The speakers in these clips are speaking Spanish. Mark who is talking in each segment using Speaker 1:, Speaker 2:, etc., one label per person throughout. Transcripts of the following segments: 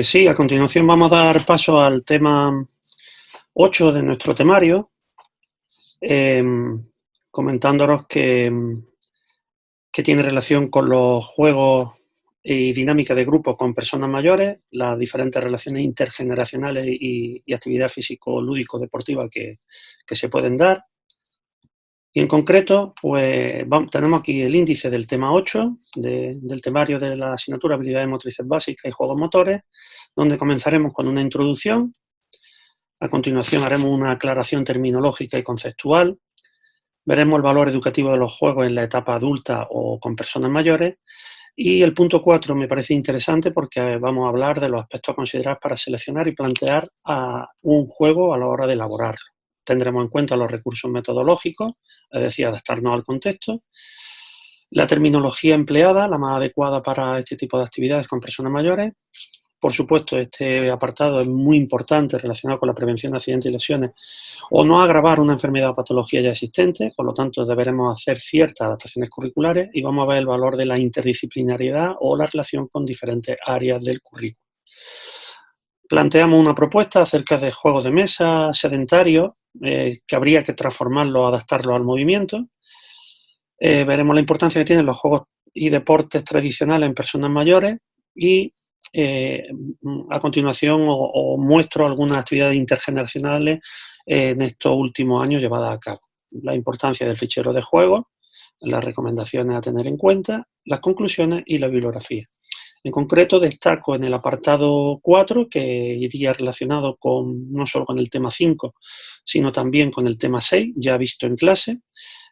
Speaker 1: Sí, a continuación vamos a dar paso al tema 8 de nuestro temario, comentándonos que tiene relación con los juegos y dinámica de grupo con personas mayores, las diferentes relaciones intergeneracionales y actividad físico-lúdico-deportiva que se pueden dar. Y en concreto, pues tenemos aquí el índice del tema 8 del temario de la asignatura Habilidades Motrices Básicas y Juegos Motores, donde comenzaremos con una introducción. A continuación haremos una aclaración terminológica y conceptual. Veremos el valor educativo de los juegos en la etapa adulta o con personas mayores. Y el punto 4 me parece interesante porque vamos a hablar de los aspectos a considerar para seleccionar y plantear un juego a la hora de elaborarlo. Tendremos en cuenta los recursos metodológicos, es decir, adaptarnos al contexto, la terminología empleada, la más adecuada para este tipo de actividades con personas mayores. Por supuesto, este apartado es muy importante relacionado con la prevención de accidentes y lesiones o no agravar una enfermedad o patología ya existente, por lo tanto deberemos hacer ciertas adaptaciones curriculares y vamos a ver el valor de la interdisciplinariedad o la relación con diferentes áreas del currículo. Planteamos una propuesta acerca de juegos de mesa sedentarios que habría que transformarlos, adaptarlos al movimiento. Veremos la importancia que tienen los juegos y deportes tradicionales en personas mayores y a continuación os muestro algunas actividades intergeneracionales en estos últimos años llevadas a cabo. La importancia del fichero de juegos, las recomendaciones a tener en cuenta, las conclusiones y la bibliografía. En concreto destaco en el apartado 4, que iría relacionado no solo con el tema 5, sino también con el tema 6, ya visto en clase.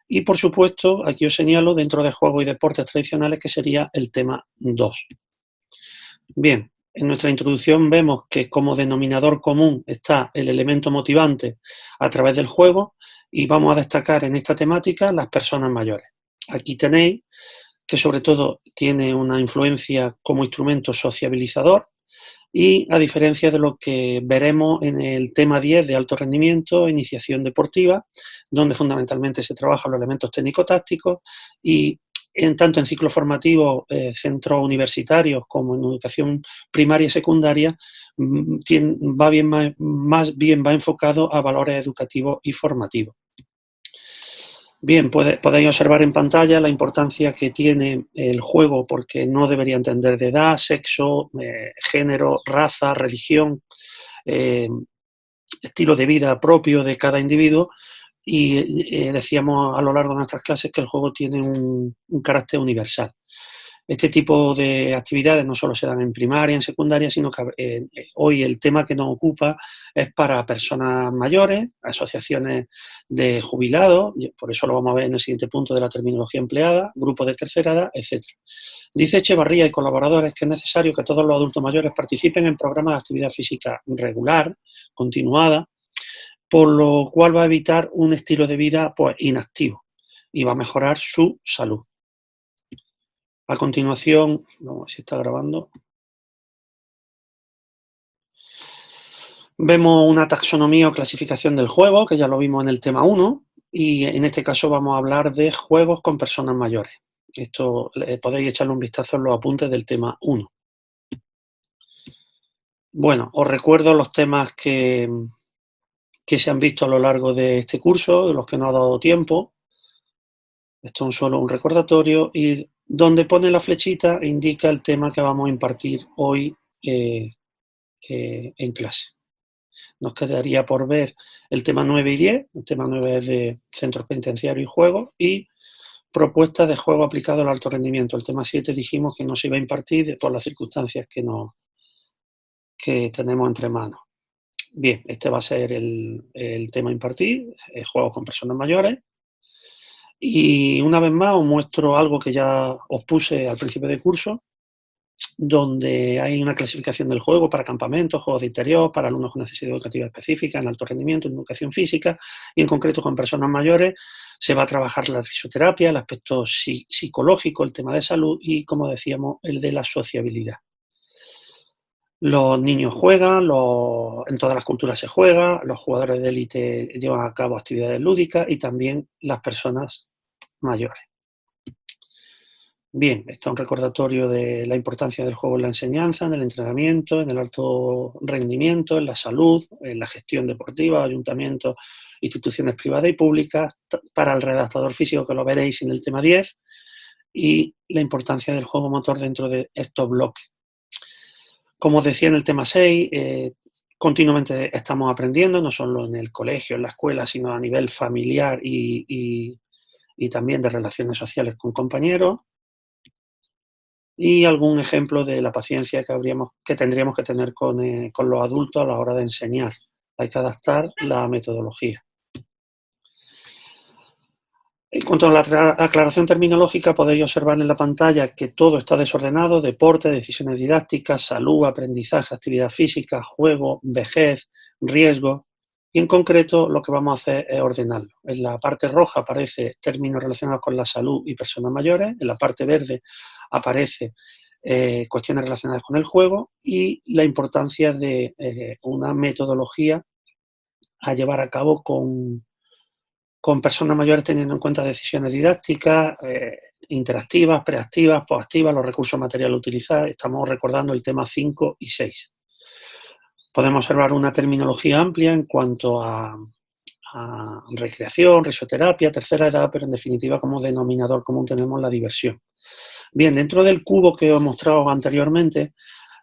Speaker 1: Y por supuesto, aquí os señalo dentro de juegos y deportes tradicionales que sería el tema 2. Bien, en nuestra introducción vemos que como denominador común está el elemento motivante a través del juego y vamos a destacar en esta temática las personas mayores. Aquí tenéis que sobre todo tiene una influencia como instrumento sociabilizador y a diferencia de lo que veremos en el tema 10 de alto rendimiento, iniciación deportiva, donde fundamentalmente se trabajan los elementos técnico-tácticos y tanto en ciclos formativos, centros universitarios como en educación primaria y secundaria, más bien va enfocado a valores educativos y formativos. Bien, podéis observar en pantalla la importancia que tiene el juego porque no debería entender de edad, sexo, género, raza, religión, estilo de vida propio de cada individuo y decíamos a lo largo de nuestras clases que el juego tiene un carácter universal. Este tipo de actividades no solo se dan en primaria, en secundaria, sino que hoy el tema que nos ocupa es para personas mayores, asociaciones de jubilados, por eso lo vamos a ver en el siguiente punto de la terminología empleada, grupos de tercera edad, etc. Dice Echevarría y colaboradores que es necesario que todos los adultos mayores participen en programas de actividad física regular, continuada, por lo cual va a evitar un estilo de vida pues, inactivo y va a mejorar su salud. A continuación, vamos a ver si está grabando. Vemos una taxonomía o clasificación del juego, que ya lo vimos en el tema 1, y en este caso vamos a hablar de juegos con personas mayores. Esto podéis echarle un vistazo en los apuntes del tema 1. Bueno, os recuerdo los temas que se han visto a lo largo de este curso, de los que no ha dado tiempo. Esto es solo un recordatorio y donde pone la flechita indica el tema que vamos a impartir hoy en clase. Nos quedaría por ver el tema 9 y 10. El tema 9 es de centros penitenciarios y juegos y propuestas de juego aplicado al alto rendimiento. El tema 7 dijimos que no se iba a impartir por las circunstancias que tenemos entre manos. Bien, este va a ser el tema a impartir, juegos con personas mayores. Y una vez más os muestro algo que ya os puse al principio del curso, donde hay una clasificación del juego para campamentos, juegos de interior, para alumnos con necesidad educativa específica, en alto rendimiento, en educación física, y en concreto con personas mayores se va a trabajar la risoterapia, el aspecto psicológico, el tema de salud y, como decíamos, el de la sociabilidad. Los niños juegan, en todas las culturas se juega, los jugadores de élite llevan a cabo actividades lúdicas y también las personas mayores. Bien, está un recordatorio de la importancia del juego en la enseñanza, en el entrenamiento, en el alto rendimiento, en la salud, en la gestión deportiva, ayuntamientos, instituciones privadas y públicas, para el redactador físico, que lo veréis en el tema 10, y la importancia del juego motor dentro de estos bloques. Como os decía en el tema 6, continuamente estamos aprendiendo, no solo en el colegio, en la escuela, sino a nivel familiar y también de relaciones sociales con compañeros. Y algún ejemplo de la paciencia que tendríamos que tener con los adultos a la hora de enseñar. Hay que adaptar la metodología. En cuanto a la aclaración terminológica, podéis observar en la pantalla que todo está desordenado: deporte, decisiones didácticas, salud, aprendizaje, actividad física, juego, vejez, riesgo. Y en concreto lo que vamos a hacer es ordenarlo. En la parte roja aparece términos relacionados con la salud y personas mayores, en la parte verde aparece cuestiones relacionadas con el juego y la importancia de una metodología a llevar a cabo con personas mayores, teniendo en cuenta decisiones didácticas, interactivas, preactivas, posactivas, los recursos materiales a utilizar. Estamos recordando el tema 5 y 6. Podemos observar una terminología amplia en cuanto a recreación, risoterapia, tercera edad, pero en definitiva como denominador común tenemos la diversión. Bien, dentro del cubo que os he mostrado anteriormente,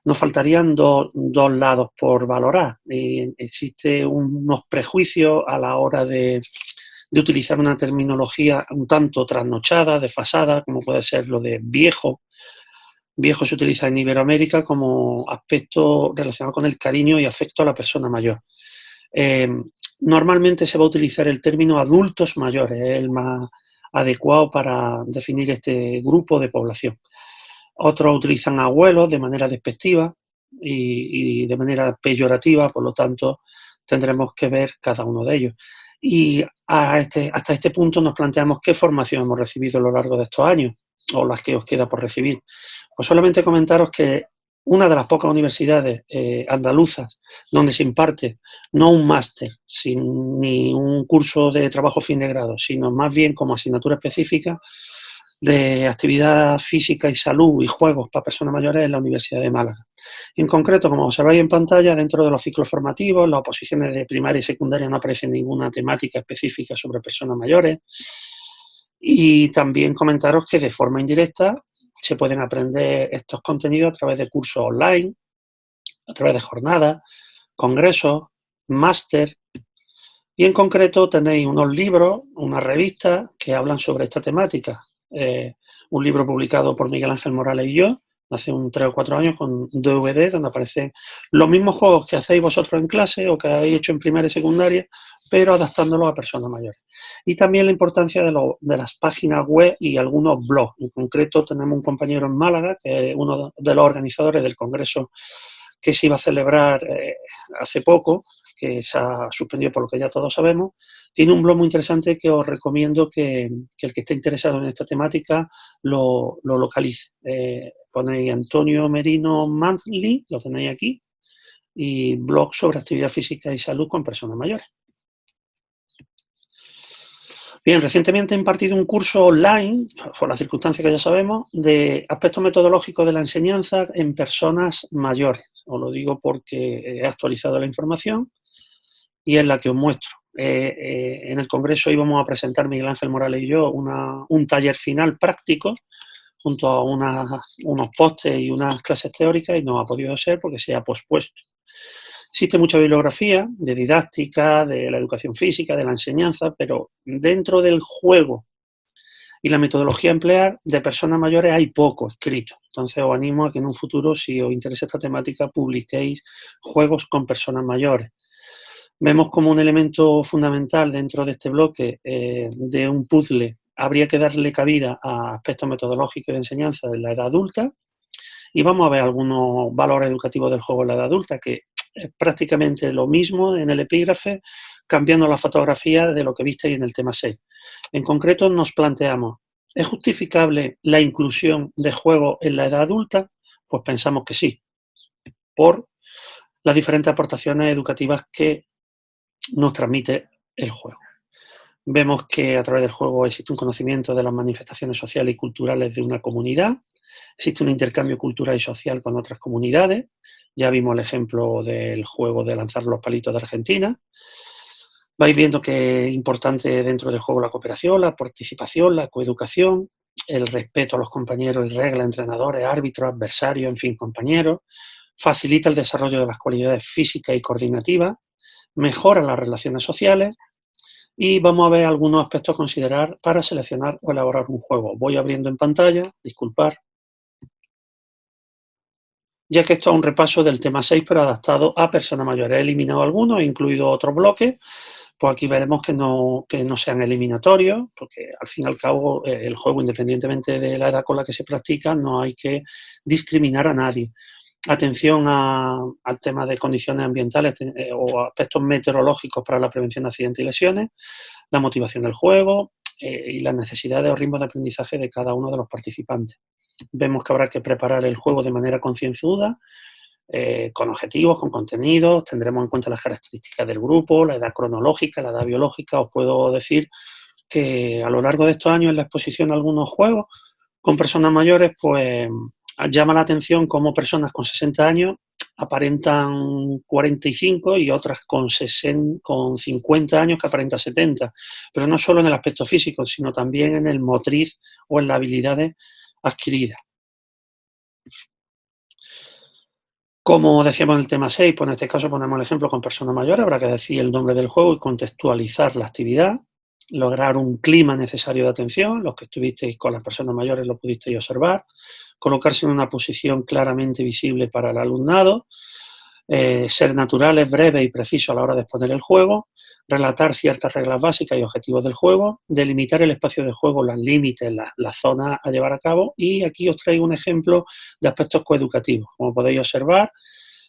Speaker 1: nos faltarían dos lados por valorar. Existen unos prejuicios a la hora de utilizar una terminología un tanto trasnochada, desfasada, como puede ser lo de viejo. Viejo se utiliza en Iberoamérica como aspecto relacionado con el cariño y afecto a la persona mayor. Normalmente se va a utilizar el término adultos mayores, es el más adecuado para definir este grupo de población. Otros utilizan abuelos de manera despectiva y de manera peyorativa, por lo tanto tendremos que ver cada uno de ellos. Y hasta este punto nos planteamos qué formación hemos recibido a lo largo de estos años, o las que os queda por recibir. Pues solamente comentaros que una de las pocas universidades andaluzas donde se imparte no un máster ni un curso de trabajo fin de grado, sino más bien como asignatura específica de actividad física y salud y juegos para personas mayores en la Universidad de Málaga. En concreto, como observáis en pantalla, dentro de los ciclos formativos, las oposiciones de primaria y secundaria no aparece ninguna temática específica sobre personas mayores. Y también comentaros que de forma indirecta se pueden aprender estos contenidos a través de cursos online, a través de jornadas, congresos, máster. Y en concreto tenéis unos libros, unas revistas que hablan sobre esta temática. Un libro publicado por Miguel Ángel Morales y yo hace 3 o 4 años con DVD, donde aparecen los mismos juegos que hacéis vosotros en clase o que habéis hecho en primaria y secundaria, pero adaptándolos a personas mayores. Y también la importancia de las páginas web y algunos blogs. En concreto tenemos un compañero en Málaga, que es uno de los organizadores del congreso que se iba a celebrar hace poco, que se ha suspendido por lo que ya todos sabemos. Tiene un blog muy interesante que os recomiendo que el que esté interesado en esta temática lo localice. Ponéis Antonio Merino Monthly, lo tenéis aquí, y blog sobre actividad física y salud con personas mayores. Bien, recientemente he impartido un curso online, por las circunstancias que ya sabemos, de aspectos metodológicos de la enseñanza en personas mayores. Os lo digo porque he actualizado la información y es la que os muestro. En el congreso íbamos a presentar Miguel Ángel Morales y yo un taller final práctico junto a unos postes y unas clases teóricas, y no ha podido ser porque se ha pospuesto. Existe mucha bibliografía de didáctica, de la educación física, de la enseñanza, pero dentro del juego y la metodología a emplear de personas mayores hay poco escrito. Entonces os animo a que en un futuro, si os interesa esta temática, publiquéis juegos con personas mayores. Vemos como un elemento fundamental dentro de este bloque de un puzzle habría que darle cabida a aspectos metodológicos de enseñanza de la edad adulta, y vamos a ver algunos valores educativos del juego en la edad adulta, que es prácticamente lo mismo en el epígrafe, cambiando la fotografía de lo que visteis en el tema 6. En concreto nos planteamos, ¿es justificable la inclusión de juego en la edad adulta? Pues pensamos que sí, por las diferentes aportaciones educativas que nos transmite el juego. Vemos que a través del juego existe un conocimiento de las manifestaciones sociales y culturales de una comunidad, existe un intercambio cultural y social con otras comunidades. Ya vimos el ejemplo del juego de lanzar los palitos de Argentina. Vais viendo que es importante dentro del juego la cooperación, la participación, la coeducación, el respeto a los compañeros y reglas, entrenadores, árbitros, adversarios, en fin, compañeros. Facilita el desarrollo de las cualidades físicas y coordinativas, mejora las relaciones sociales y vamos a ver algunos aspectos a considerar para seleccionar o elaborar un juego. Voy abriendo en pantalla, disculpar, ya que esto es un repaso del tema 6, pero adaptado a personas mayores. He eliminado algunos, he incluido otros bloques, pues aquí veremos que no sean eliminatorios, porque al fin y al cabo el juego, independientemente de la edad con la que se practica, no hay que discriminar a nadie. Atención al tema de condiciones ambientales o aspectos meteorológicos para la prevención de accidentes y lesiones, la motivación del juego y las necesidades o ritmos de aprendizaje de cada uno de los participantes. Vemos que habrá que preparar el juego de manera concienzuda, con objetivos, con contenidos, tendremos en cuenta las características del grupo, la edad cronológica, la edad biológica. Os puedo decir que a lo largo de estos años en la exposición a algunos juegos con personas mayores, pues llama la atención cómo personas con 60 años aparentan 45 y otras con 50 años que aparentan 70, pero no solo en el aspecto físico, sino también en el motriz o en las habilidades adquiridas. Como decíamos en el tema 6, pues en este caso ponemos el ejemplo con personas mayores, habrá que decir el nombre del juego y contextualizar la actividad, lograr un clima necesario de atención, los que estuvisteis con las personas mayores lo pudisteis observar, colocarse en una posición claramente visible para el alumnado, ser naturales, breves y precisos a la hora de exponer el juego, relatar ciertas reglas básicas y objetivos del juego, delimitar el espacio de juego, los límites, las zonas a llevar a cabo, y aquí os traigo un ejemplo de aspectos coeducativos. Como podéis observar,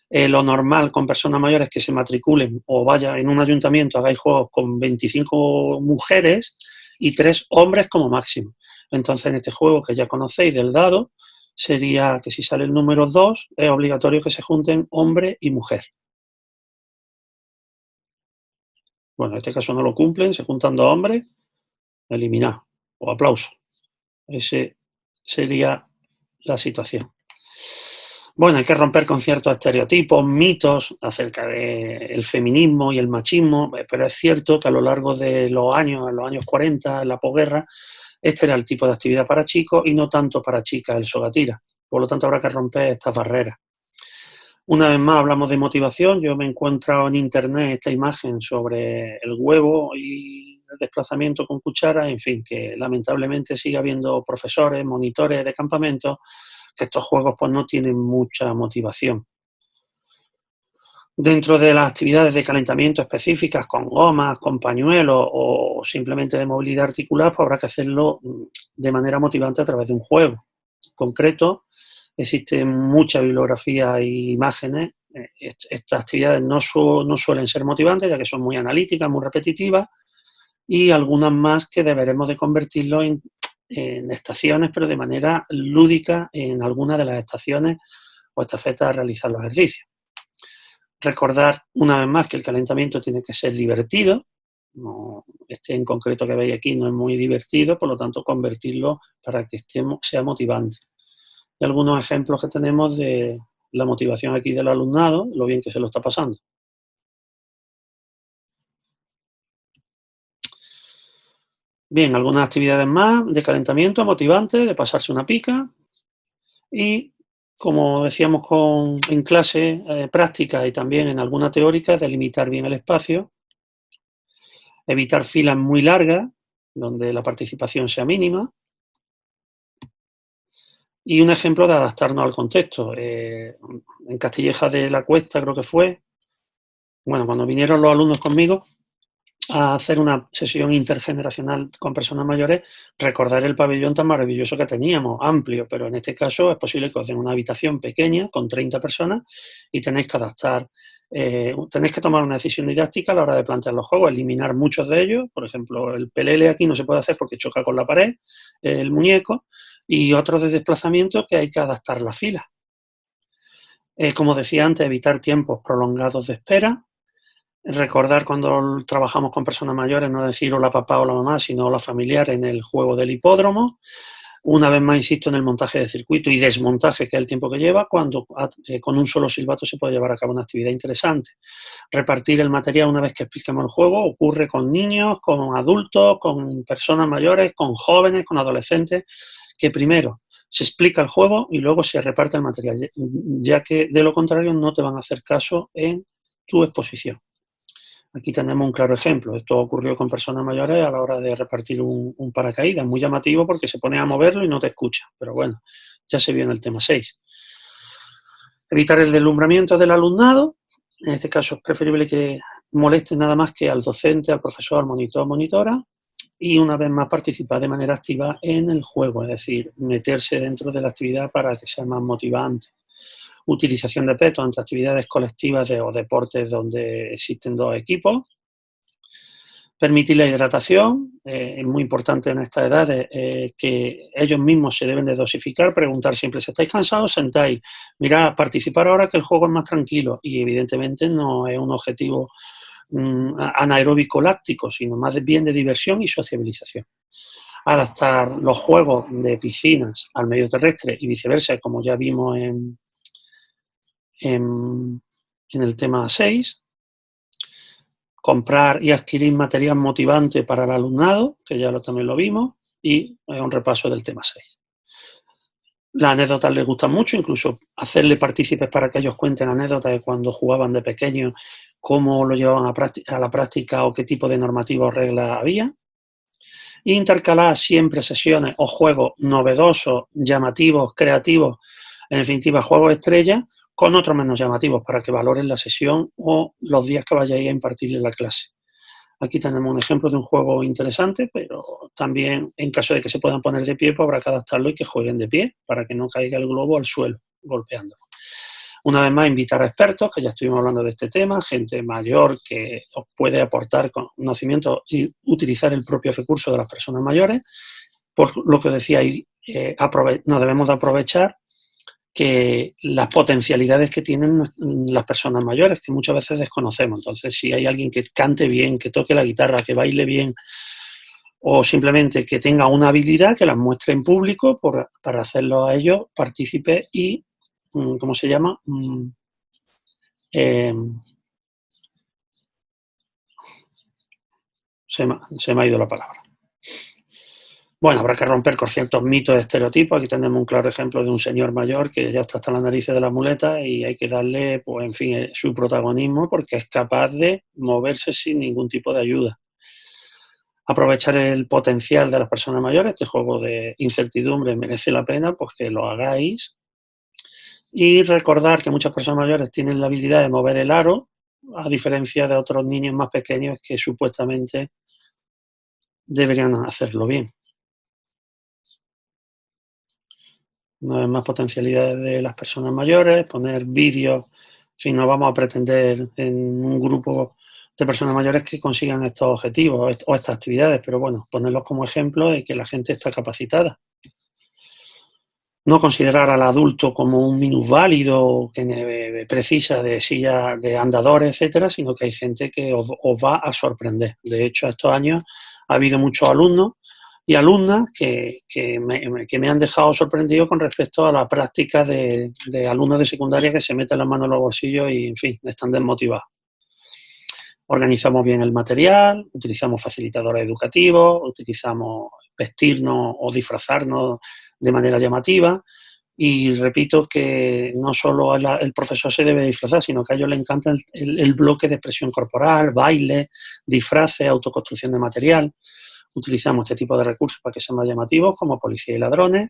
Speaker 1: lo normal con personas mayores que se matriculen o vaya en un ayuntamiento, hagáis juegos con 25 mujeres y 3 hombres como máximo. Entonces, en este juego que ya conocéis del dado, sería que si sale el número 2, es obligatorio que se junten hombre y mujer. Bueno, en este caso no lo cumplen, se juntan 2 hombres, eliminado o aplauso. Ese sería la situación. Bueno, hay que romper con ciertos estereotipos, mitos acerca del feminismo y el machismo, pero es cierto que a lo largo de los años, en los años 40, en la posguerra, este era el tipo de actividad para chicos y no tanto para chicas el sogatira. Por lo tanto, habrá que romper estas barreras. Una vez más hablamos de motivación. Yo me he encontrado en internet esta imagen sobre el huevo y el desplazamiento con cuchara, en fin, que lamentablemente sigue habiendo profesores, monitores de campamento, que estos juegos pues no tienen mucha motivación. Dentro de las actividades de calentamiento específicas, con gomas, con pañuelos o simplemente de movilidad articular, pues habrá que hacerlo de manera motivante a través de un juego concreto. Existe mucha bibliografía e imágenes. Estas actividades no suelen ser motivantes, ya que son muy analíticas, muy repetitivas, y algunas más que deberemos de convertirlo en estaciones, pero de manera lúdica en algunas de las estaciones o estafetas a realizar los ejercicios. Recordar una vez más que el calentamiento tiene que ser divertido. No, este en concreto que veis aquí no es muy divertido, por lo tanto convertirlo para que sea motivante. Y algunos ejemplos que tenemos de la motivación aquí del alumnado, lo bien que se lo está pasando. Bien, algunas actividades más de calentamiento motivante, de pasarse una pica y, como decíamos en clase práctica y también en alguna teórica, delimitar bien el espacio, evitar filas muy largas, donde la participación sea mínima, y un ejemplo de adaptarnos al contexto. En Castilleja de la Cuesta creo que fue, bueno, cuando vinieron los alumnos conmigo a hacer una sesión intergeneracional con personas mayores, recordar el pabellón tan maravilloso que teníamos, amplio, pero en este caso es posible que os den una habitación pequeña con 30 personas y tenéis que adaptar, tenéis que tomar una decisión didáctica a la hora de plantear los juegos, eliminar muchos de ellos, por ejemplo, el pelele aquí no se puede hacer porque choca con la pared, el muñeco, y otros de desplazamiento que hay que adaptar la fila. Como decía antes, evitar tiempos prolongados de espera, Recordar cuando trabajamos con personas mayores, no decir hola papá o la mamá, sino hola familiar en el juego del hipódromo. Una vez más, insisto en el montaje de circuito y desmontaje, que es el tiempo que lleva, cuando con un solo silbato se puede llevar a cabo una actividad interesante. Repartir el material una vez que expliquemos el juego ocurre con niños, con adultos, con personas mayores, con jóvenes, con adolescentes, que primero se explica el juego y luego se reparte el material, ya que de lo contrario no te van a hacer caso en tu exposición. Aquí tenemos un claro ejemplo. Esto ocurrió con personas mayores a la hora de repartir un paracaídas. Muy llamativo porque se pone a moverlo y no te escucha. Pero bueno, ya se vio en el tema 6. Evitar el deslumbramiento del alumnado. En este caso es preferible que moleste nada más que al docente, al profesor, al monitor, monitora. Y una vez más participar de manera activa en el juego, es decir, meterse dentro de la actividad para que sea más motivante. Utilización de petos entre actividades colectivas o deportes donde existen dos equipos. Permitir la hidratación, es muy importante en estas edades que ellos mismos se deben de dosificar, preguntar siempre si estáis cansados, sentáis, mirad, participar ahora que el juego es más tranquilo y evidentemente no es un objetivo anaeróbico láctico, sino más bien de diversión y sociabilización. Adaptar los juegos de piscinas al medio terrestre y viceversa, como ya vimos en el tema 6. Comprar y adquirir material motivante para el alumnado, que ya también lo vimos, y un repaso del tema 6. Las anécdotas les gustan mucho, incluso hacerle partícipes para que ellos cuenten anécdotas de cuando jugaban de pequeños, cómo lo llevaban a la práctica o qué tipo de normativas o reglas había. E intercalar siempre sesiones o juegos novedosos, llamativos, creativos, en definitiva, juegos estrella, con otros menos llamativos para que valoren la sesión o los días que vayáis a impartirle la clase. Aquí tenemos un ejemplo de un juego interesante, pero también en caso de que se puedan poner de pie, pues habrá que adaptarlo y que jueguen de pie para que no caiga el globo al suelo golpeándolo. Una vez más, invitar a expertos, que ya estuvimos hablando de este tema, gente mayor que os puede aportar conocimiento y utilizar el propio recurso de las personas mayores. Por lo que decía, nos debemos de aprovechar que las potencialidades que tienen las personas mayores, que muchas veces desconocemos. Entonces, si hay alguien que cante bien, que toque la guitarra, que baile bien, o simplemente que tenga una habilidad, que las muestre en público para hacerlo a ellos partícipe y, ¿cómo se llama? Se me ha ido la palabra. Bueno, habrá que romper con ciertos mitos, estereotipos. Aquí tenemos un claro ejemplo de un señor mayor que ya está hasta las narices de la muleta y hay que darle, pues, en fin, su protagonismo porque es capaz de moverse sin ningún tipo de ayuda. Aprovechar el potencial de las personas mayores. Este juego de incertidumbre merece la pena, pues que lo hagáis. Y recordar que muchas personas mayores tienen la habilidad de mover el aro, a diferencia de otros niños más pequeños que supuestamente deberían hacerlo bien. Una vez más, potencialidades de las personas mayores, poner vídeos, en fin, no vamos a pretender en un grupo de personas mayores que consigan estos objetivos o estas actividades, pero bueno, ponerlos como ejemplo de que la gente está capacitada. No considerar al adulto como un minusválido que precisa de silla de andadores, etcétera, sino que hay gente que os va a sorprender. De hecho, estos años ha habido muchos alumnos y alumnas que me han dejado sorprendido con respecto a la práctica de alumnos de secundaria que se meten las manos en los bolsillos y, en fin, están desmotivados. Organizamos bien el material, utilizamos facilitadores educativos, utilizamos vestirnos o disfrazarnos de manera llamativa y repito que no solo el profesor se debe disfrazar, sino que a ellos les encanta el bloque de expresión corporal, baile, disfraces, autoconstrucción de material. Utilizamos este tipo de recursos para que sean más llamativos, como policía y ladrones,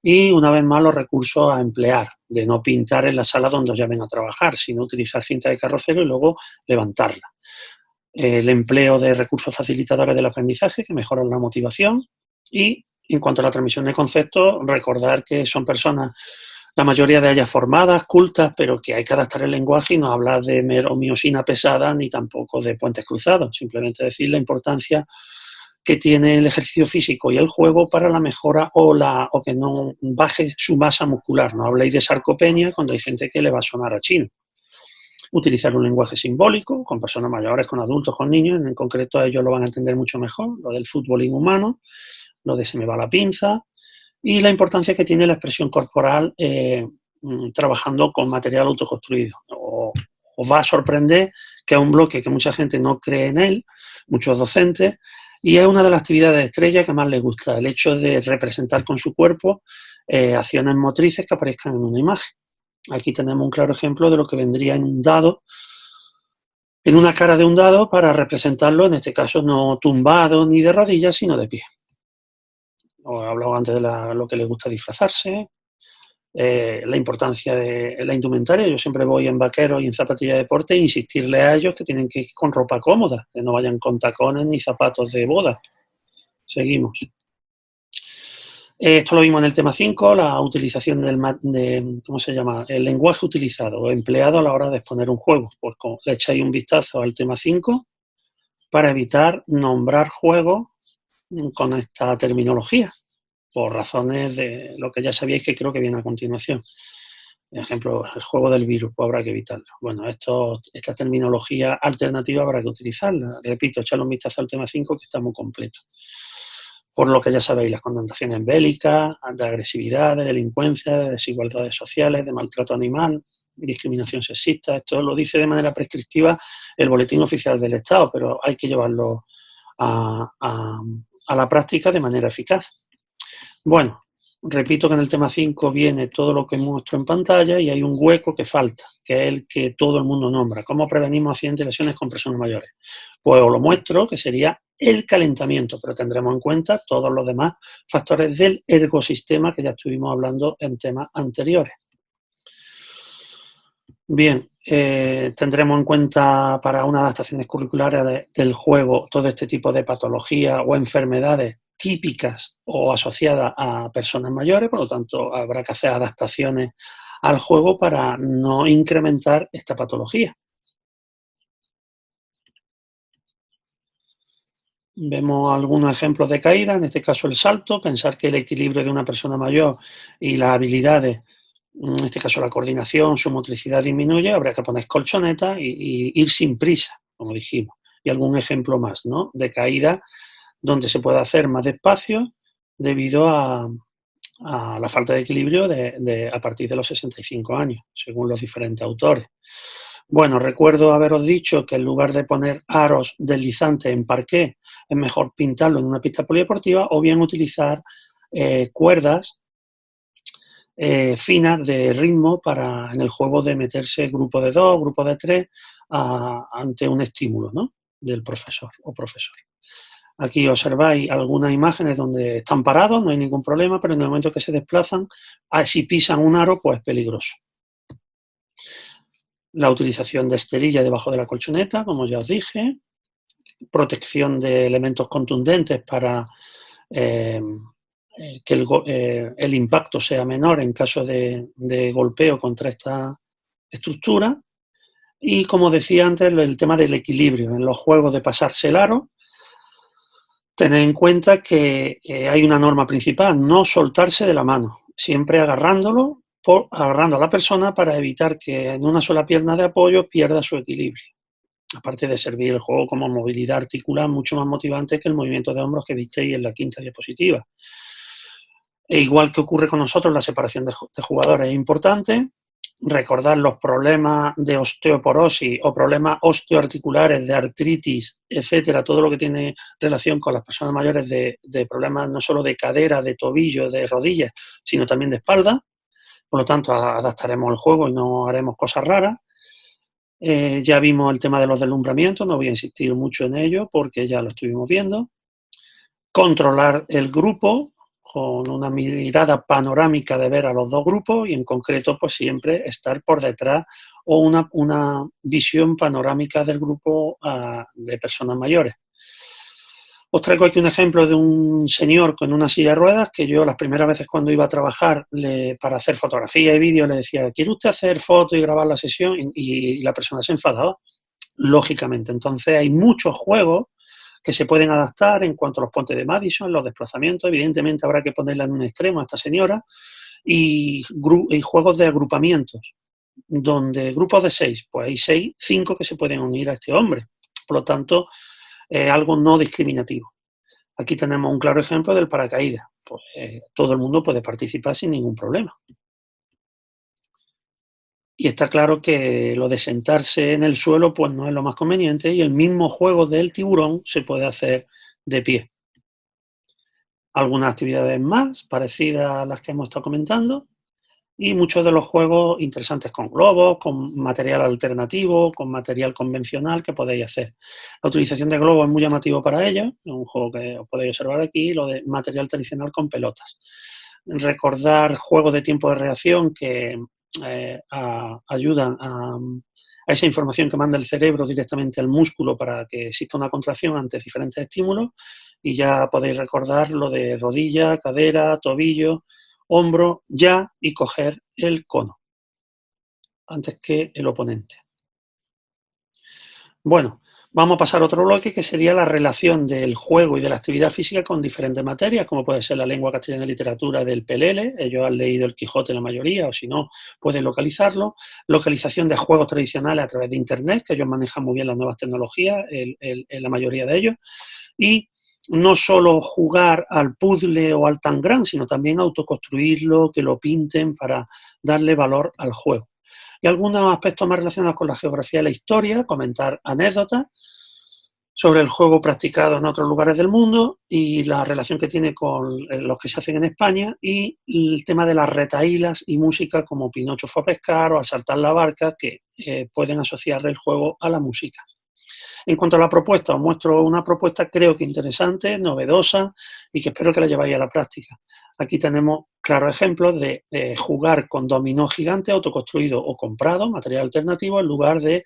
Speaker 1: y una vez más los recursos a emplear, de no pintar en la sala donde os llamen a trabajar, sino utilizar cinta de carrocero y luego levantarla. El empleo de recursos facilitadores del aprendizaje que mejoran la motivación y, en cuanto a la transmisión de conceptos, recordar que son personas, la mayoría de ellas formadas, cultas, pero que hay que adaptar el lenguaje y no hablar de meromiosina pesada ni tampoco de puentes cruzados, simplemente decir la importancia que tiene el ejercicio físico y el juego para la mejora o que no baje su masa muscular. No habléis de sarcopenia cuando hay gente que le va a sonar a chino. Utilizar un lenguaje simbólico con personas mayores, con adultos, con niños. En concreto ellos lo van a entender mucho mejor, lo del fútbol inhumano, lo de se me va la pinza, y la importancia que tiene la expresión corporal trabajando con material autoconstruido. Os va a sorprender que es un bloque que mucha gente no cree en él, muchos docentes, y es una de las actividades estrella que más les gusta, el hecho de representar con su cuerpo acciones motrices que aparezcan en una imagen. Aquí tenemos un claro ejemplo de lo que vendría en un dado, en una cara de un dado, para representarlo, en este caso no tumbado ni de rodillas, sino de pie. Os he hablado antes de lo que les gusta disfrazarse, la importancia de la indumentaria. Yo siempre voy en vaqueros y en zapatillas de deporte e insistirle a ellos que tienen que ir con ropa cómoda, que no vayan con tacones ni zapatos de boda. Seguimos. Esto lo vimos en el tema 5, la utilización ¿cómo se llama? El lenguaje utilizado o empleado a la hora de exponer un juego. Pues le echáis un vistazo al tema 5 para evitar nombrar juegos con esta terminología, por razones de lo que ya sabíais que creo que viene a continuación. Por ejemplo, el juego del virus, pues habrá que evitarlo. Bueno, esta terminología alternativa habrá que utilizarla. Repito, echarle un vistazo al tema 5 que está muy completo. Por lo que ya sabéis, las connotaciones bélicas, de agresividad, de delincuencia, de desigualdades sociales, de maltrato animal, discriminación sexista. Esto lo dice de manera prescriptiva el Boletín Oficial del Estado, pero hay que llevarlo a la práctica de manera eficaz. Bueno, repito que en el tema 5 viene todo lo que muestro en pantalla y hay un hueco que falta, que es el que todo el mundo nombra. ¿Cómo prevenimos accidentes y lesiones con personas mayores? Pues os lo muestro, que sería el calentamiento, pero tendremos en cuenta todos los demás factores del ergosistema que ya estuvimos hablando en temas anteriores. Bien, tendremos en cuenta para unas adaptaciones curriculares del juego todo este tipo de patologías o enfermedades típicas o asociadas a personas mayores, por lo tanto habrá que hacer adaptaciones al juego para no incrementar esta patología. Vemos algunos ejemplos de caída, en este caso el salto, pensar que el equilibrio de una persona mayor y las habilidades, en este caso la coordinación, su motricidad disminuye, habría que poner colchonetas y ir sin prisa, como dijimos. Y algún ejemplo más, ¿no?, de caída donde se puede hacer más despacio debido a la falta de equilibrio a partir de los 65 años, según los diferentes autores. Bueno, recuerdo haberos dicho que en lugar de poner aros deslizantes en parqué, es mejor pintarlo en una pista polideportiva o bien utilizar cuerdas finas de ritmo en el juego de meterse grupo de 2, grupo de 3 ante un estímulo, ¿no?, del profesor o profesor. Aquí observáis algunas imágenes donde están parados, no hay ningún problema, pero en el momento que se desplazan, si pisan un aro, pues es peligroso. La utilización de esterilla debajo de la colchoneta, como ya os dije. Protección de elementos contundentes para que el impacto sea menor en caso de golpeo contra esta estructura. Y como decía antes, el tema del equilibrio. En los juegos de pasarse el aro, tened en cuenta que hay una norma principal: no soltarse de la mano, siempre agarrando a la persona para evitar que en una sola pierna de apoyo pierda su equilibrio. Aparte de servir el juego como movilidad articular mucho más motivante que el movimiento de hombros que visteis en la quinta diapositiva. E igual que ocurre con nosotros, la separación de jugadores es importante. Recordar los problemas de osteoporosis o problemas osteoarticulares, de artritis, etcétera, todo lo que tiene relación con las personas mayores de problemas no solo de cadera, de tobillo, de rodillas, sino también de espalda. Por lo tanto, adaptaremos el juego y no haremos cosas raras. Ya vimos el tema de los deslumbramientos, no voy a insistir mucho en ello porque ya lo estuvimos viendo. Controlar el grupo con una mirada panorámica de ver a los dos grupos y en concreto pues siempre estar por detrás o una visión panorámica del grupo de personas mayores. Os traigo aquí un ejemplo de un señor con una silla de ruedas que yo las primeras veces cuando iba a trabajar para hacer fotografía y vídeo le decía: ¿quiere usted hacer foto y grabar la sesión? Y la persona se enfadaba, lógicamente. Entonces hay muchos juegos que se pueden adaptar en cuanto a los puentes de Madison, los desplazamientos. Evidentemente habrá que ponerla en un extremo a esta señora, y juegos de agrupamientos. donde grupos de 6, pues hay 5 que se pueden unir a este hombre. Por lo tanto, es algo no discriminativo. Aquí tenemos un claro ejemplo del paracaídas. Pues, todo el mundo puede participar sin ningún problema. Y está claro que lo de sentarse en el suelo pues no es lo más conveniente y el mismo juego del tiburón se puede hacer de pie. Algunas actividades más parecidas a las que hemos estado comentando y muchos de los juegos interesantes con globos, con material alternativo, con material convencional que podéis hacer. La utilización de globos es muy llamativo para ellos, es un juego que os podéis observar aquí, lo de material tradicional con pelotas. Recordar juegos de tiempo de reacción que ayudan a esa información que manda el cerebro directamente al músculo para que exista una contracción ante diferentes estímulos y ya podéis recordar lo de rodilla, cadera, tobillo, hombro, ya y coger el cono antes que el oponente. Bueno, vamos a pasar a otro bloque que sería la relación del juego y de la actividad física con diferentes materias, como puede ser la lengua castellana y literatura del PLL, ellos han leído el Quijote la mayoría, o si no, pueden localizarlo, localización de juegos tradicionales a través de Internet, que ellos manejan muy bien las nuevas tecnologías, en la mayoría de ellos, y no solo jugar al puzzle o al tangram, sino también autoconstruirlo, que lo pinten para darle valor al juego. Y algunos aspectos más relacionados con la geografía y la historia, comentar anécdotas sobre el juego practicado en otros lugares del mundo y la relación que tiene con los que se hacen en España y el tema de las retahílas y música como Pinocho fue a pescar o Al saltar la barca que pueden asociar el juego a la música. En cuanto a la propuesta, os muestro una propuesta creo que interesante, novedosa y que espero que la lleváis a la práctica. Aquí tenemos claros ejemplos de jugar con dominó gigante autoconstruido o comprado, material alternativo, en lugar de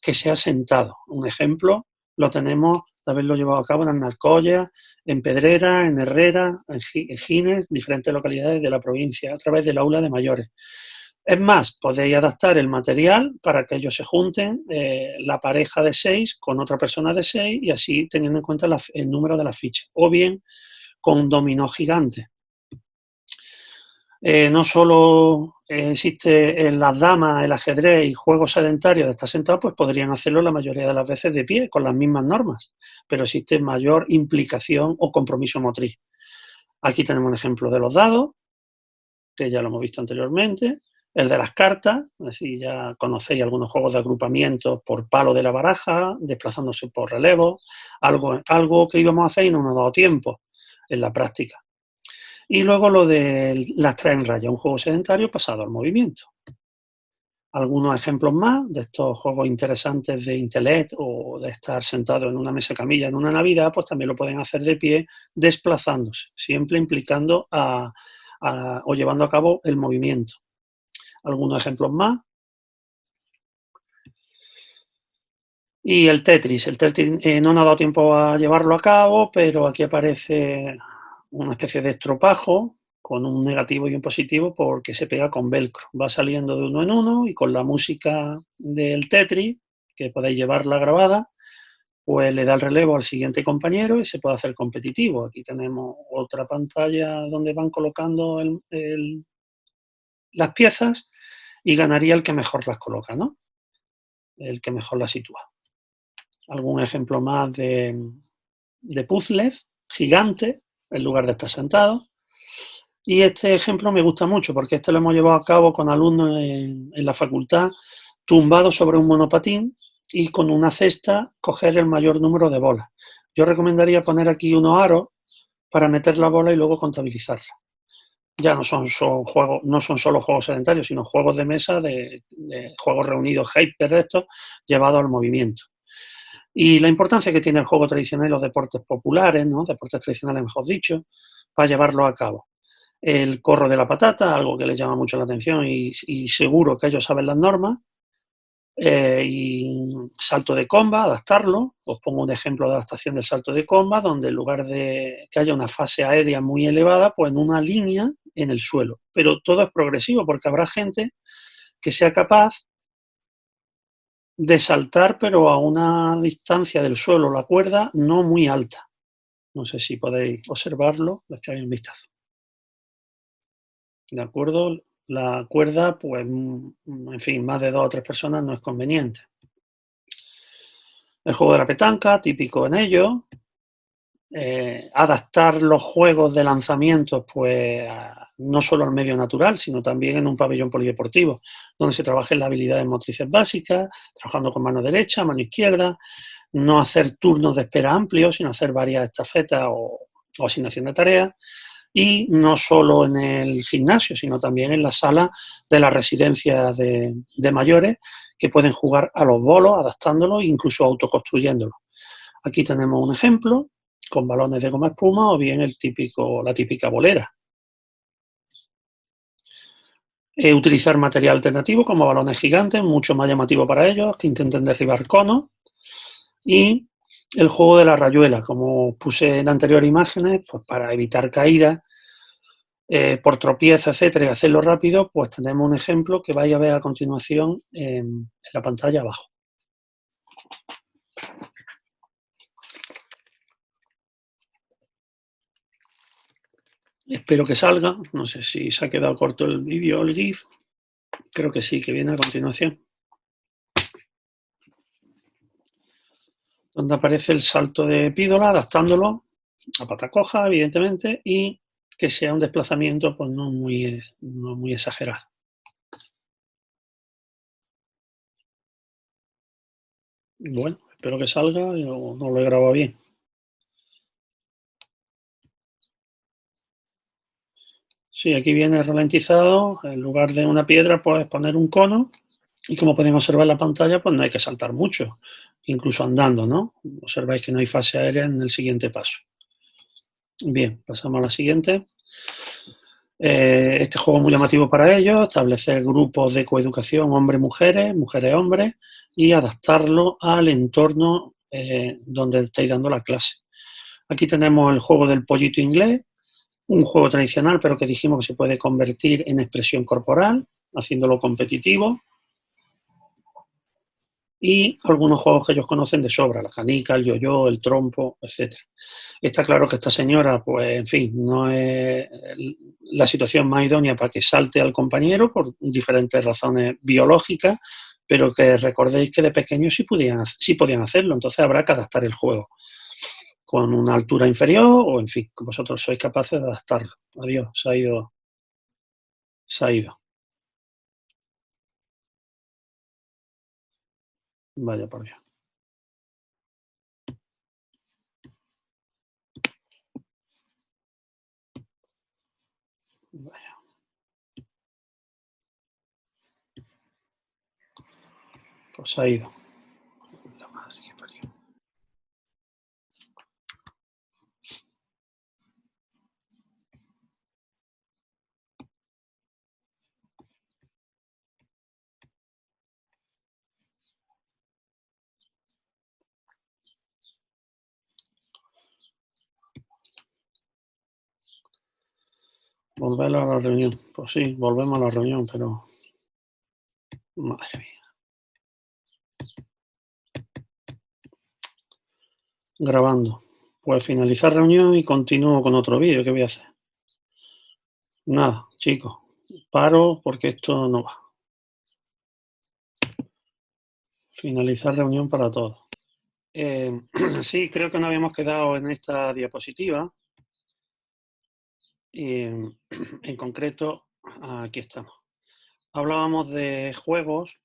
Speaker 1: que sea sentado. Un ejemplo lo tenemos de haberlo llevado a cabo en Alcoya, en Pedrera, en Herrera, en Gines, diferentes localidades de la provincia, a través del aula de mayores. Es más, podéis adaptar el material para que ellos se junten, la pareja de 6 con otra persona de 6 y así teniendo en cuenta el número de las fichas. O bien con un dominó gigante. No solo existe en las damas, el ajedrez y juegos sedentarios de estar sentado, pues podrían hacerlo la mayoría de las veces de pie, con las mismas normas, pero existe mayor implicación o compromiso motriz. Aquí tenemos un ejemplo de los dados, que ya lo hemos visto anteriormente, el de las cartas, es decir, ya conocéis algunos juegos de agrupamiento por palo de la baraja, desplazándose por relevo, algo que íbamos a hacer y no nos ha dado tiempo en la práctica. Y luego lo de las tres en raya, un juego sedentario pasado al movimiento. Algunos ejemplos más de estos juegos interesantes de Intelect o de estar sentado en una mesa camilla en una Navidad, pues también lo pueden hacer de pie desplazándose, siempre implicando o llevando a cabo el movimiento. Algunos ejemplos más. Y el Tetris no nos ha dado tiempo a llevarlo a cabo, pero aquí aparece una especie de estropajo con un negativo y un positivo porque se pega con velcro. Va saliendo de uno en uno y con la música del Tetris, que podéis llevarla grabada, pues le da el relevo al siguiente compañero y se puede hacer competitivo. Aquí tenemos otra pantalla donde van colocando las piezas y ganaría el que mejor las coloca, ¿no? El que mejor las sitúa. Algún ejemplo más de puzzles gigantes en lugar de estar sentado. Y este ejemplo me gusta mucho porque este lo hemos llevado a cabo con alumnos en la facultad, tumbados sobre un monopatín y con una cesta coger el mayor número de bolas. Yo recomendaría poner aquí unos aros para meter la bola y luego contabilizarla. Ya no son solo juegos sedentarios, sino juegos de mesa, de juegos reunidos, hyper de estos, llevados al movimiento. Y la importancia que tiene el juego tradicional y los deportes populares, ¿no? Deportes tradicionales, mejor dicho, para llevarlo a cabo. El corro de la patata, algo que les llama mucho la atención y seguro que ellos saben las normas. Y salto de comba, adaptarlo. Os pongo un ejemplo de adaptación del salto de comba, donde en lugar de que haya una fase aérea muy elevada, pues en una línea en el suelo. Pero todo es progresivo porque habrá gente que sea capaz de saltar, pero a una distancia del suelo, la cuerda, no muy alta. No sé si podéis observarlo, le echáis un vistazo. ¿De acuerdo? La cuerda, pues, en fin, más de 2 o 3 personas no es conveniente. El juego de la petanca, típico en ello. Adaptar los juegos de lanzamientos, pues, no solo al medio natural, sino también en un pabellón polideportivo, donde se trabajen las habilidades motrices básicas, trabajando con mano derecha, mano izquierda, no hacer turnos de espera amplios, sino hacer varias estafetas o asignación de tareas, y no solo en el gimnasio, sino también en la sala de las residencias de mayores, que pueden jugar a los bolos, adaptándolos e incluso autoconstruyéndolos. Aquí tenemos un ejemplo con balones de goma espuma o bien la típica bolera. Utilizar material alternativo como balones gigantes, mucho más llamativo para ellos, que intenten derribar conos. Y el juego de la rayuela, como puse en anteriores imágenes, pues para evitar caídas por tropiezos, etcétera, y hacerlo rápido, pues tenemos un ejemplo que vais a ver a continuación en la pantalla abajo. Espero que salga, no sé si se ha quedado corto el vídeo o el GIF, creo que sí, que viene a continuación. Donde aparece el salto de pídola, adaptándolo a pata coja, evidentemente, y que sea un desplazamiento pues no muy exagerado. Bueno, espero que salga, no lo he grabado bien. Sí, aquí viene ralentizado, en lugar de una piedra puedes poner un cono y como pueden observar en la pantalla, pues no hay que saltar mucho, incluso andando, ¿no? Observáis que no hay fase aérea en el siguiente paso. Bien, pasamos a la siguiente. Este juego es muy llamativo para ellos, establecer grupos de coeducación hombre-mujeres, mujeres-hombres y adaptarlo al entorno donde estáis dando la clase. Aquí tenemos el juego del pollito inglés, un juego tradicional pero que dijimos que se puede convertir en expresión corporal, haciéndolo competitivo. Y algunos juegos que ellos conocen de sobra, la canica, el yo-yo, el trompo, etcétera. Está claro que esta señora, pues, en fin, no es la situación más idónea para que salte al compañero por diferentes razones biológicas, pero que recordéis que de pequeños sí podían hacerlo, entonces habrá que adaptar el juego con una altura inferior o, en fin, que vosotros sois capaces de adaptarlo. Adiós, se ha ido, se ha ido. Vaya por Dios. Vaya, pues se ha ido. La madre que parió. Volver a la reunión. Pues sí, volvemos a la reunión, pero madre mía. Grabando. Pues finalizar reunión y continúo con otro vídeo. ¿Qué voy a hacer? Nada, chicos. Paro porque esto no va. Finalizar reunión para todos. Sí, creo que nos habíamos quedado en esta diapositiva. En concreto, aquí estamos. Hablábamos de juegos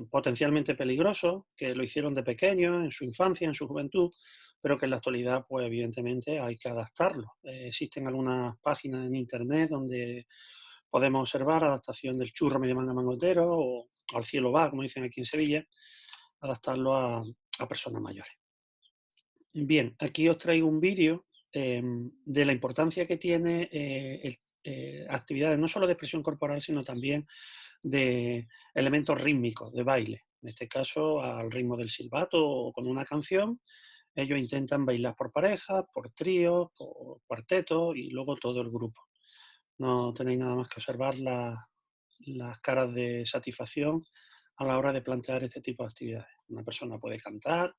Speaker 1: potencialmente peligrosos que lo hicieron de pequeños, en su infancia, en su juventud, pero que en la actualidad, pues evidentemente hay que adaptarlo. Existen algunas páginas en internet donde podemos observar adaptación del churro medio manga mangotero o al cielo va, como dicen aquí en Sevilla, adaptarlo a personas mayores. Bien, aquí os traigo un vídeo de la importancia que tiene actividades no solo de expresión corporal, sino también de elementos rítmicos, de baile. En este caso, al ritmo del silbato o con una canción, ellos intentan bailar por parejas, por tríos, por cuartetos y luego todo el grupo. No tenéis nada más que observar las caras de satisfacción a la hora de plantear este tipo de actividades. Una persona puede cantar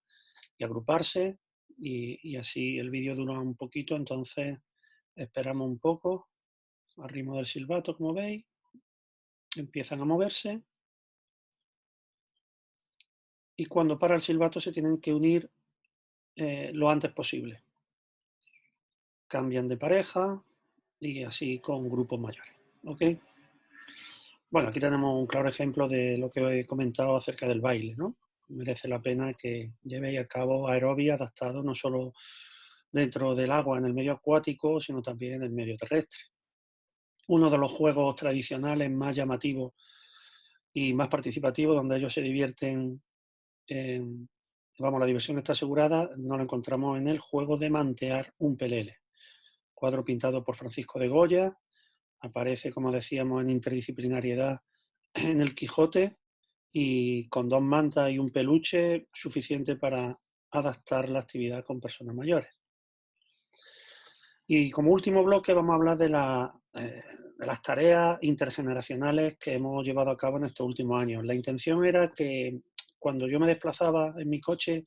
Speaker 1: y agruparse y así el vídeo dura un poquito, entonces esperamos un poco al ritmo del silbato, como veis, empiezan a moverse y cuando para el silbato se tienen que unir lo antes posible. Cambian de pareja y así con grupos mayores. ¿Ok? Bueno, aquí tenemos un claro ejemplo de lo que he comentado acerca del baile, ¿no? Merece la pena que llevéis a cabo aerobia adaptado no solo dentro del agua en el medio acuático, sino también en el medio terrestre. Uno de los juegos tradicionales más llamativos y más participativos, donde ellos se divierten, vamos, la diversión está asegurada, nos lo encontramos en el juego de mantear un pelele. Cuadro pintado por Francisco de Goya, aparece, como decíamos, en interdisciplinariedad en el Quijote y con 2 mantas y un peluche suficiente para adaptar la actividad con personas mayores. Y como último bloque vamos a hablar de las tareas intergeneracionales que hemos llevado a cabo en estos últimos años. La intención era que cuando yo me desplazaba en mi coche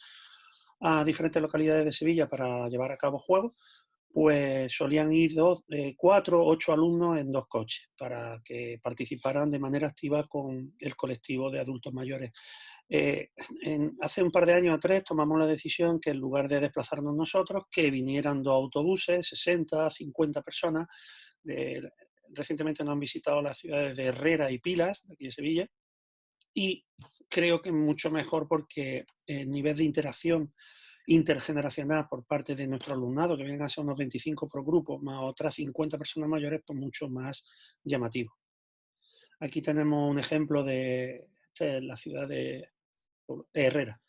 Speaker 1: a diferentes localidades de Sevilla para llevar a cabo juegos, pues solían ir 4, 8 alumnos en 2 coches para que participaran de manera activa con el colectivo de adultos mayores. Eh, hace un par de años o 3 tomamos la decisión que en lugar de desplazarnos nosotros, que vinieran 2 autobuses, 60, 50 personas. Recientemente nos han visitado las ciudades de Herrera y Pilas, de aquí de Sevilla, y creo que es mucho mejor porque el nivel de interacción intergeneracional por parte de nuestro alumnado, que vienen a ser unos 25 por grupo, más otras 50 personas mayores, pues mucho más llamativo. Aquí tenemos un ejemplo de la ciudad de Herrera,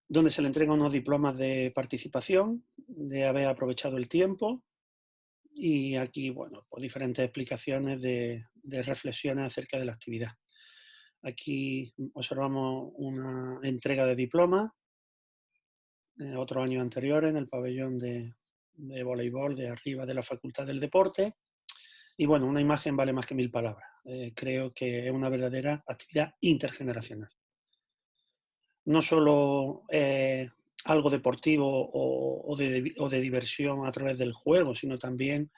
Speaker 1: donde se le entregan unos diplomas de participación, de haber aprovechado el tiempo, y aquí, bueno, pues diferentes explicaciones de reflexiones acerca de la actividad. Aquí observamos una entrega de diplomas, otros años anteriores en el pabellón de voleibol de arriba de la Facultad del Deporte. Y bueno, una imagen vale más que 1000 palabras. Creo que es una verdadera actividad intergeneracional. No solo algo deportivo o de diversión a través del juego, sino también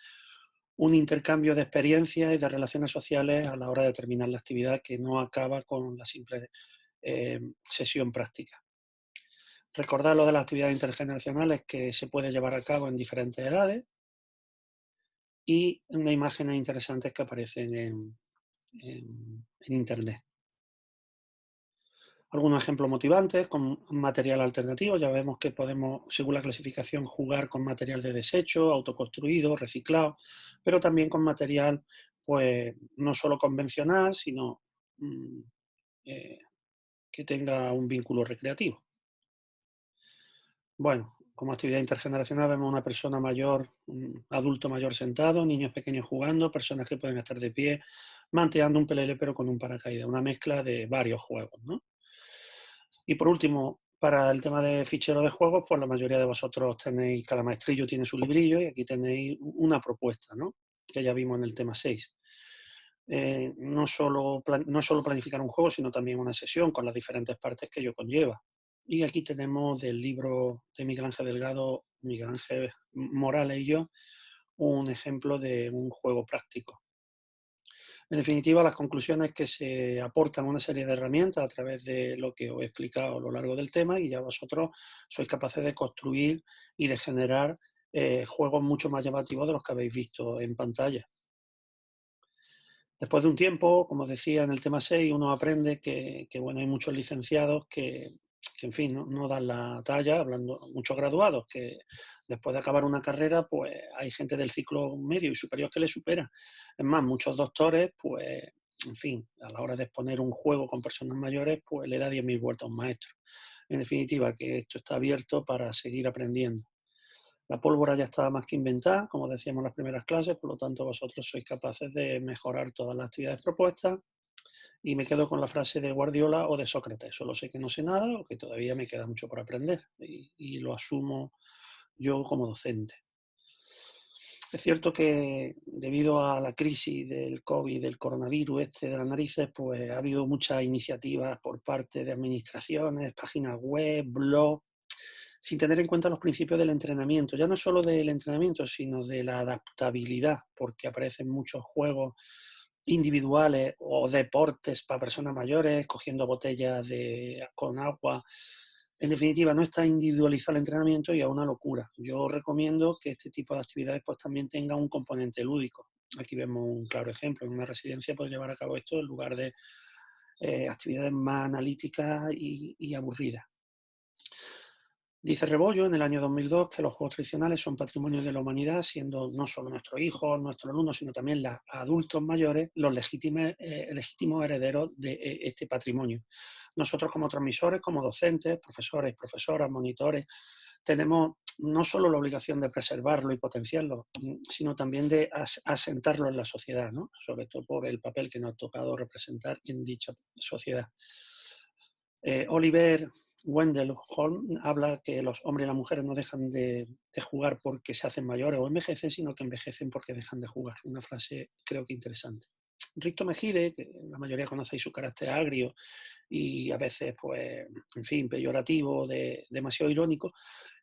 Speaker 1: un intercambio de experiencias y de relaciones sociales a la hora de terminar la actividad que no acaba con la simple sesión práctica. Recordar lo de las actividades intergeneracionales que se puede llevar a cabo en diferentes edades y unas imágenes interesantes que aparecen en Internet. Algunos ejemplos motivantes con material alternativo. Ya vemos que podemos, según la clasificación, jugar con material de desecho, autoconstruido, reciclado, pero también con material, pues, no solo convencional, sino eh, que tenga un vínculo recreativo. Bueno, como actividad intergeneracional vemos una persona mayor, un adulto mayor sentado, niños pequeños jugando, personas que pueden estar de pie, manteando un pelele pero con un paracaídas, una mezcla de varios juegos, ¿no? Y por último, para el tema de fichero de juegos, pues la mayoría de vosotros tenéis, cada maestrillo tiene su librillo y aquí tenéis una propuesta, ¿no? Que ya vimos en el tema 6. No solo planificar un juego, sino también una sesión con las diferentes partes que ello conlleva. Y aquí tenemos del libro de Miguel Ángel Delgado, Miguel Ángel Morales y yo, un ejemplo de un juego práctico. En definitiva, las conclusiones que se aportan una serie de herramientas a través de lo que os he explicado a lo largo del tema y ya vosotros sois capaces de construir y de generar juegos mucho más llamativos de los que habéis visto en pantalla. Después de un tiempo, como decía en el tema 6, uno aprende que bueno, hay muchos licenciados que en fin, no dan la talla, hablando muchos graduados, que después de acabar una carrera, pues hay gente del ciclo medio y superior que le supera. Es más, muchos doctores, pues, en fin, a la hora de exponer un juego con personas mayores, pues le da 10.000 vueltas a un maestro. En definitiva, que esto está abierto para seguir aprendiendo. La pólvora ya estaba más que inventada, como decíamos en las primeras clases, por lo tanto vosotros sois capaces de mejorar todas las actividades propuestas y me quedo con la frase de Guardiola o de Sócrates, solo sé que no sé nada o que todavía me queda mucho por aprender y lo asumo yo como docente. Es cierto que debido a la crisis del COVID, del coronavirus de las narices, pues ha habido muchas iniciativas por parte de administraciones, páginas web, blogs, sin tener en cuenta los principios del entrenamiento, ya no solo del entrenamiento, sino de la adaptabilidad, porque aparecen muchos juegos individuales o deportes para personas mayores, cogiendo botellas con agua. En definitiva, no está individualizado el entrenamiento y es una locura. Yo recomiendo que este tipo de actividades pues, también tenga un componente lúdico. Aquí vemos un claro ejemplo. En una residencia puedes llevar a cabo esto en lugar de actividades más analíticas y aburridas. Dice Rebollo en el año 2002 que los juegos tradicionales son patrimonio de la humanidad, siendo no solo nuestros hijos, nuestros alumnos, sino también los adultos mayores los legítimos herederos de este patrimonio. Nosotros como transmisores, como docentes, profesores, profesoras, monitores, tenemos no solo la obligación de preservarlo y potenciarlo, sino también de asentarlo en la sociedad, ¿no? Sobre todo por el papel que nos ha tocado representar en dicha sociedad. Oliver Wendell Holmes habla que los hombres y las mujeres no dejan de jugar porque se hacen mayores o envejecen, sino que envejecen porque dejan de jugar. Una frase creo que interesante. Risto Mejide, que la mayoría conocéis su carácter agrio y a veces, pues, en fin, peyorativo, demasiado irónico,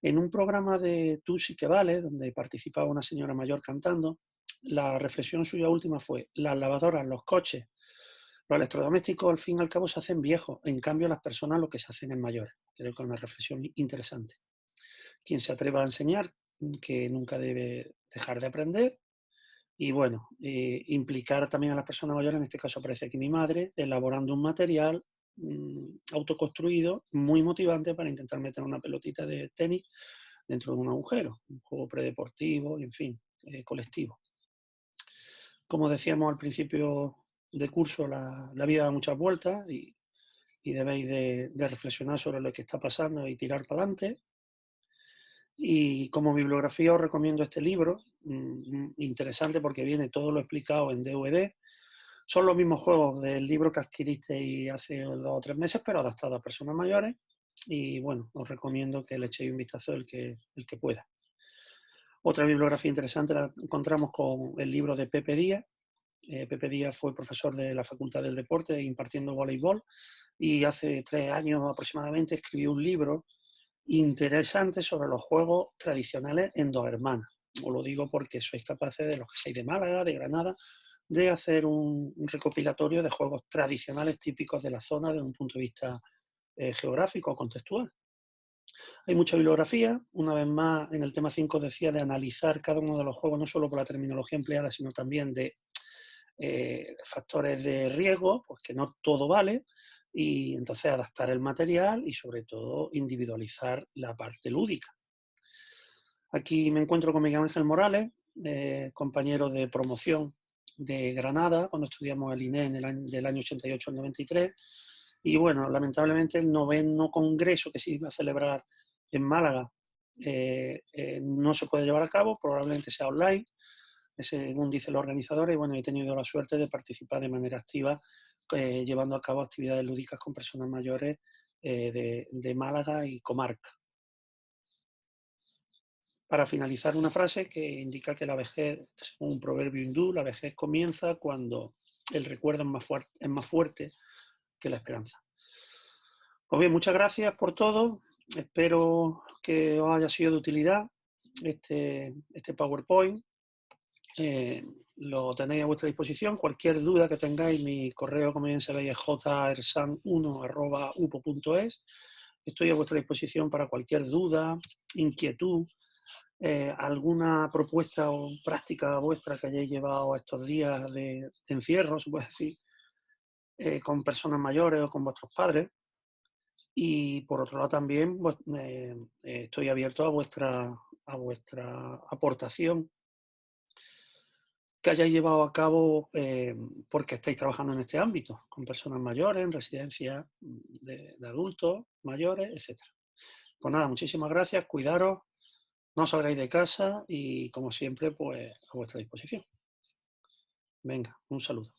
Speaker 1: en un programa de Tú sí que vale, donde participaba una señora mayor cantando, la reflexión suya última fue: las lavadoras, los coches, los electrodomésticos al fin y al cabo se hacen viejos, en cambio las personas lo que se hacen es mayores. Creo que es una reflexión interesante. Quien se atreva a enseñar, que nunca debe dejar de aprender. Y bueno, implicar también a las personas mayores, en este caso aparece aquí mi madre, elaborando un material autoconstruido, muy motivante para intentar meter una pelotita de tenis dentro de un agujero, un juego predeportivo, en fin, colectivo. Como decíamos al principio del curso, la vida da muchas vueltas y debéis de reflexionar sobre lo que está pasando y tirar para adelante. Y como bibliografía os recomiendo este libro, interesante porque viene todo lo explicado en DVD. Son los mismos juegos del libro que adquiristeis hace 2 o 3 meses, pero adaptados a personas mayores. Y bueno, os recomiendo que le echéis un vistazo el que pueda. Otra bibliografía interesante la encontramos con el libro de Pepe Díaz. Pepe Díaz fue profesor de la Facultad del Deporte impartiendo voleibol y hace 3 años aproximadamente escribió un libro interesante sobre los juegos tradicionales en Dos Hermanas. Os lo digo porque sois capaces, de los que sois de Málaga, de Granada, de hacer un recopilatorio de juegos tradicionales típicos de la zona desde un punto de vista geográfico o contextual. Hay mucha bibliografía, una vez más en el tema 5 decía de analizar cada uno de los juegos, no solo por la terminología empleada, sino también de factores de riesgo, pues que no todo vale, y entonces adaptar el material y sobre todo individualizar la parte lúdica. Aquí me encuentro con Miguel Ángel Morales, compañero de promoción de Granada, cuando estudiamos el INE del año 88 al 93, y bueno, lamentablemente el 9º congreso que se iba a celebrar en Málaga no se puede llevar a cabo, probablemente sea online, según dicen los organizadores, y bueno, he tenido la suerte de participar de manera activa llevando a cabo actividades lúdicas con personas mayores de Málaga y comarca. Para finalizar, una frase que indica que la vejez, según un proverbio hindú, la vejez comienza cuando el recuerdo es más fuerte que la esperanza. Pues bien, muchas gracias por todo. Espero que os haya sido de utilidad este PowerPoint. Lo tenéis a vuestra disposición. Cualquier duda que tengáis, mi correo, como bien sabéis, es jersan1@upo.es. Estoy a vuestra disposición para cualquier duda, inquietud, alguna propuesta o práctica vuestra que hayáis llevado estos días de encierro, se puede decir, con personas mayores o con vuestros padres. Y por otro lado también pues, estoy abierto a vuestra aportación que hayáis llevado a cabo porque estáis trabajando en este ámbito, con personas mayores, en residencias de adultos mayores, etc. Pues nada, muchísimas gracias, cuidaros, no salgáis de casa y como siempre, pues a vuestra disposición. Venga, un saludo.